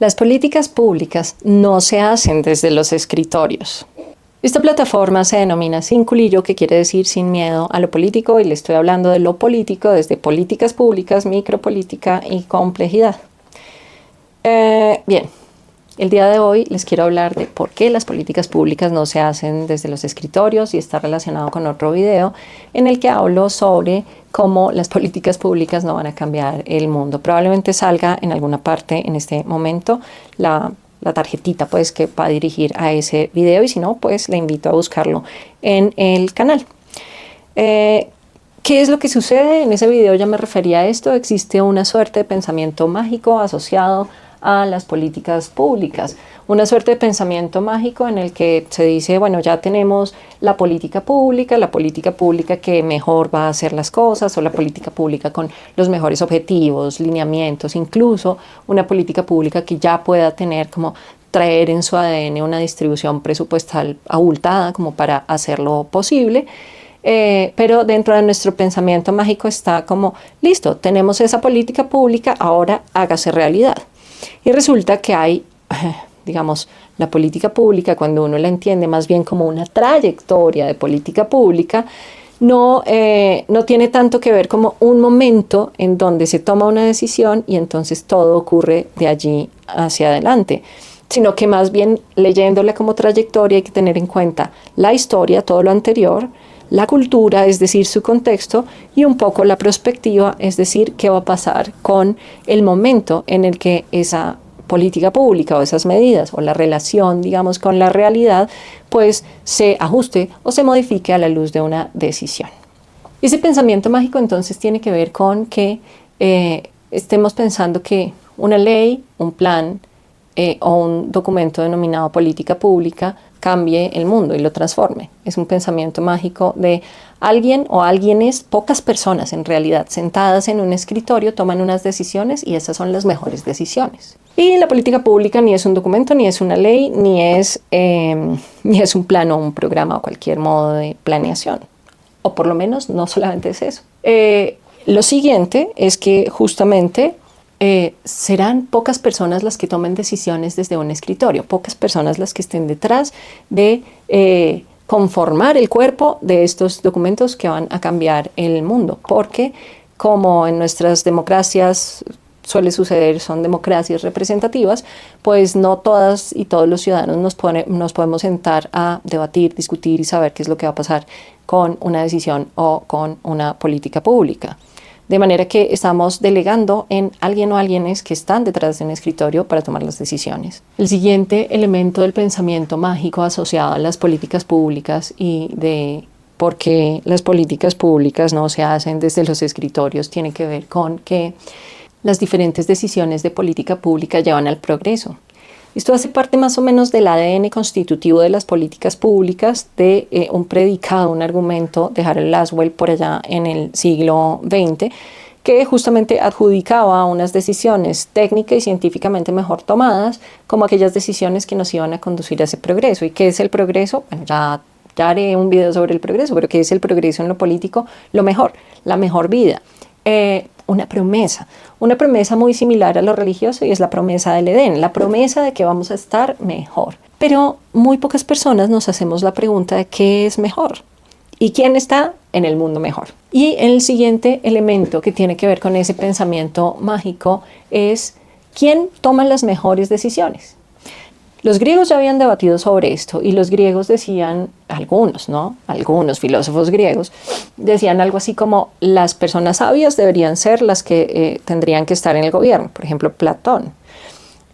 Las políticas públicas no se hacen desde los escritorios. Esta plataforma se denomina Sin Culillo, que quiere decir sin miedo a lo político, y le estoy hablando de lo político desde políticas públicas, micropolítica y complejidad. Bien, el día de hoy les quiero hablar de por qué las políticas públicas no se hacen desde los escritorios y está relacionado con otro video en el que hablo sobre cómo las políticas públicas no van a cambiar el mundo. Probablemente salga en alguna parte en este momento la tarjetita pues que va a dirigir a ese video, y si no, pues le invito a buscarlo en el canal. ¿Qué es lo que sucede? En ese video ya me refería a esto. Existe una suerte de pensamiento mágico asociado a las políticas públicas, una suerte de pensamiento mágico en el que se dice, bueno, ya tenemos la política pública que mejor va a hacer las cosas, o la política pública con los mejores objetivos, lineamientos, incluso una política pública que ya pueda tener como traer en su ADN una distribución presupuestal abultada como para hacerlo posible. Pero dentro de nuestro pensamiento mágico está como, listo, tenemos esa política pública, ahora hágase realidad. Y resulta que hay, digamos, la política pública, cuando uno la entiende más bien como una trayectoria de política pública, no tiene tanto que ver como un momento en donde se toma una decisión y entonces todo ocurre de allí hacia adelante, sino que más bien leyéndola como trayectoria hay que tener en cuenta la historia, todo lo anterior, la cultura, es decir, su contexto, y un poco la perspectiva, es decir, qué va a pasar con el momento en el que esa política pública o esas medidas o la relación, digamos, con la realidad, pues se ajuste o se modifique a la luz de una decisión. Ese pensamiento mágico entonces tiene que ver con que estemos pensando que una ley, un plan o un documento denominado política pública cambie el mundo y lo transforme. Es un pensamiento mágico de alguien o alguienes, pocas personas en realidad, sentadas en un escritorio, toman unas decisiones y esas son las mejores decisiones. Y la política pública ni es un documento, ni es una ley, ni es un plan o un programa o cualquier modo de planeación. O por lo menos no solamente es eso. Lo siguiente es que justamente serán pocas personas las que tomen decisiones desde un escritorio, pocas personas las que estén detrás de conformar el cuerpo de estos documentos que van a cambiar el mundo, porque como en nuestras democracias suele suceder, son democracias representativas, pues no todas y todos los ciudadanos nos podemos sentar a debatir, discutir y saber qué es lo que va a pasar con una decisión o con una política pública. De manera que estamos delegando en alguien o alguienes que están detrás de un escritorio para tomar las decisiones. El siguiente elemento del pensamiento mágico asociado a las políticas públicas y de por qué las políticas públicas no se hacen desde los escritorios tiene que ver con que las diferentes decisiones de política pública llevan al progreso. Esto hace parte más o menos del ADN constitutivo de las políticas públicas, de un predicado, un argumento de Harold Lasswell por allá en el siglo XX, que justamente adjudicaba unas decisiones técnicas y científicamente mejor tomadas como aquellas decisiones que nos iban a conducir a ese progreso. ¿Y qué es el progreso? Bueno, ya haré un video sobre el progreso, pero ¿qué es el progreso en lo político? Lo mejor, la mejor vida. Una promesa muy similar a lo religioso, y es la promesa del Edén, la promesa de que vamos a estar mejor. Pero muy pocas personas nos hacemos la pregunta de qué es mejor y quién está en el mundo mejor. Y el siguiente elemento que tiene que ver con ese pensamiento mágico es quién toma las mejores decisiones. Los griegos ya habían debatido sobre esto, y los griegos decían, algunos filósofos griegos decían algo así como las personas sabias deberían ser las que tendrían que estar en el gobierno, por ejemplo Platón.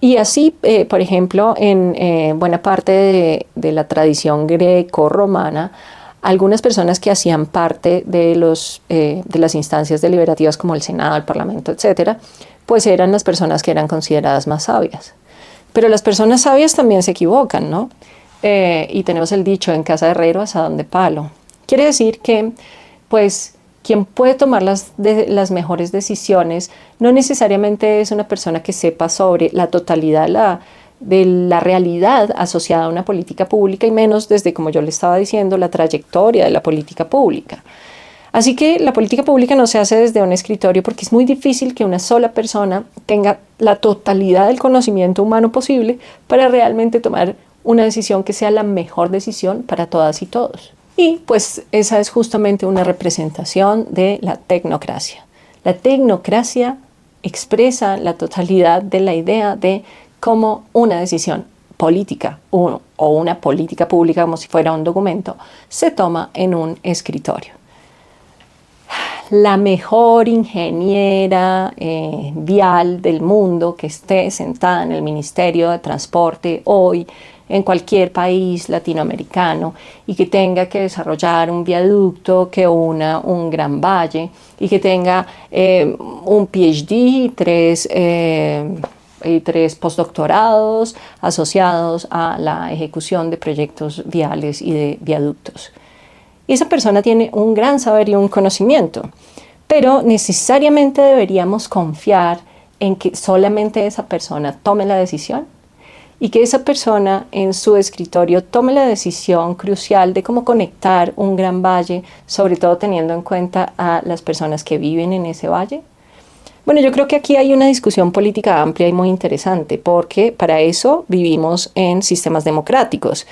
Y así, por ejemplo, en buena parte de la tradición greco-romana, algunas personas que hacían parte de las instancias deliberativas como el Senado, el Parlamento, etcétera, pues eran las personas que eran consideradas más sabias. Pero las personas sabias también se equivocan, ¿no? Y tenemos el dicho, en casa de herrero, asadón de palo. Quiere decir que, pues, quien puede tomar las mejores decisiones no necesariamente es una persona que sepa sobre la totalidad de la realidad asociada a una política pública, y menos desde, como yo le estaba diciendo, la trayectoria de la política pública. Así que la política pública no se hace desde un escritorio porque es muy difícil que una sola persona tenga la totalidad del conocimiento humano posible para realmente tomar una decisión que sea la mejor decisión para todas y todos. Y pues esa es justamente una representación de la tecnocracia. La tecnocracia expresa la totalidad de la idea de cómo una decisión política o una política pública, como si fuera un documento, se toma en un escritorio. La mejor ingeniera vial del mundo que esté sentada en el Ministerio de Transporte hoy en cualquier país latinoamericano y que tenga que desarrollar un viaducto que una un gran valle y que tenga un PhD y tres postdoctorados asociados a la ejecución de proyectos viales y de viaductos. Y esa persona tiene un gran saber y un conocimiento, pero necesariamente deberíamos confiar en que solamente esa persona tome la decisión y que esa persona en su escritorio tome la decisión crucial de cómo conectar un gran valle, sobre todo teniendo en cuenta a las personas que viven en ese valle. Bueno, yo creo que aquí hay una discusión política amplia y muy interesante, porque para eso vivimos en sistemas democráticos.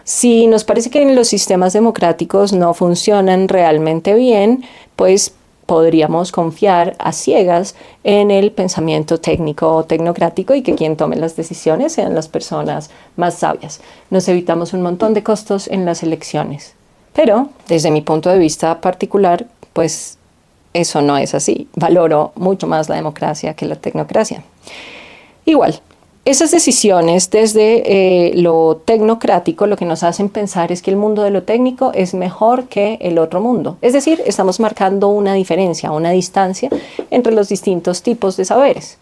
Si nos parece que los sistemas democráticos no funcionan realmente bien, pues podríamos confiar a ciegas en el pensamiento técnico o tecnocrático y que quien tome las decisiones sean las personas más sabias. Nos evitamos un montón de costos en las elecciones. Pero, desde mi punto de vista particular, pues eso no es así. Valoro mucho más la democracia que la tecnocracia. Igual, esas decisiones desde lo tecnocrático lo que nos hacen pensar es que el mundo de lo técnico es mejor que el otro mundo. Es decir, estamos marcando una diferencia, una distancia entre los distintos tipos de saberes.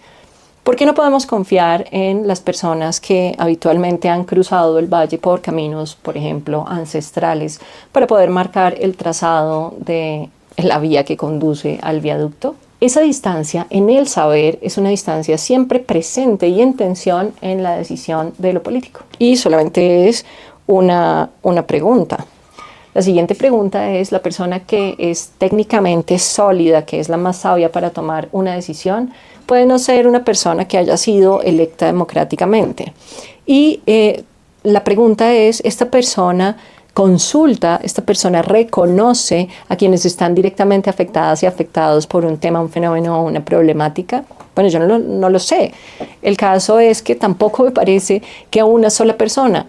¿Por qué no podemos confiar en las personas que habitualmente han cruzado el valle por caminos, por ejemplo, ancestrales, para poder marcar el trazado de la vía que conduce al viaducto? Esa distancia en el saber es una distancia siempre presente y en tensión en la decisión de lo político. Y solamente es una pregunta. La siguiente pregunta es: la persona que es técnicamente sólida, que es la más sabia para tomar una decisión, puede no ser una persona que haya sido electa democráticamente. Y la pregunta es: ¿esta persona consulta, esta persona reconoce a quienes están directamente afectadas y afectados por un tema, un fenómeno o una problemática? Bueno, yo no lo sé. El caso es que tampoco me parece que una sola persona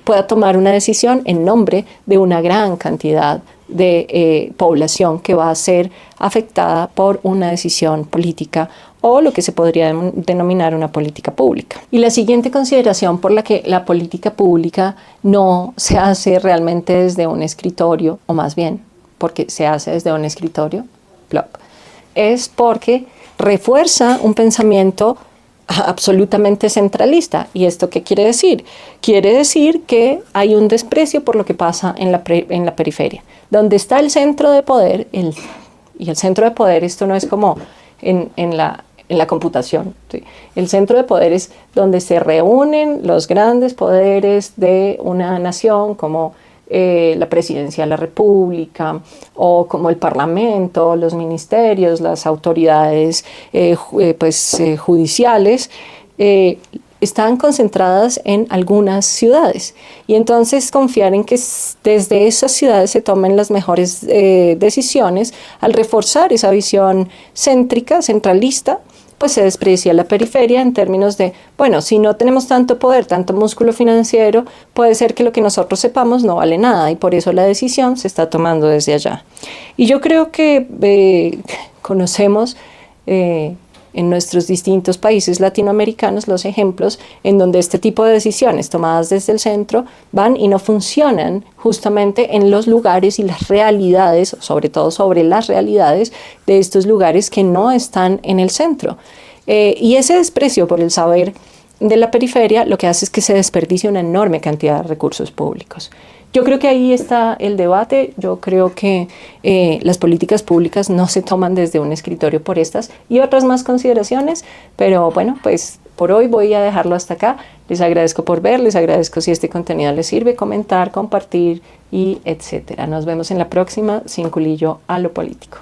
pueda tomar una decisión en nombre de una gran cantidad de población que va a ser afectada por una decisión política o lo que se podría denominar una política pública. Y la siguiente consideración por la que la política pública no se hace realmente desde un escritorio, o más bien porque se hace desde un escritorio, es porque refuerza un pensamiento absolutamente centralista. ¿Y esto qué quiere decir? Quiere decir que hay un desprecio por lo que pasa en la periferia. Donde está el centro de poder, y el centro de poder, esto no es como en la computación, ¿sí? El centro de poder es donde se reúnen los grandes poderes de una nación, como la presidencia de la República, o como el Parlamento, los ministerios, las autoridades judiciales, están concentradas en algunas ciudades. Y entonces confiar en que desde esas ciudades se tomen las mejores decisiones, al reforzar esa visión céntrica, centralista, pues se desprecia la periferia en términos de, bueno, si no tenemos tanto poder, tanto músculo financiero, puede ser que lo que nosotros sepamos no vale nada y por eso la decisión se está tomando desde allá. Y yo creo que conocemos en nuestros distintos países latinoamericanos los ejemplos en donde este tipo de decisiones tomadas desde el centro van y no funcionan justamente en los lugares y las realidades, sobre todo sobre las realidades de estos lugares que no están en el centro. Y ese desprecio por el saber de la periferia lo que hace es que se desperdicie una enorme cantidad de recursos públicos. Yo creo que ahí está el debate. Yo creo que las políticas públicas no se toman desde un escritorio por estas y otras más consideraciones, pero bueno, pues por hoy voy a dejarlo hasta acá. Les agradezco por ver, les agradezco si este contenido les sirve, comentar, compartir y etcétera. Nos vemos en la próxima, Sin Culillo a lo Político.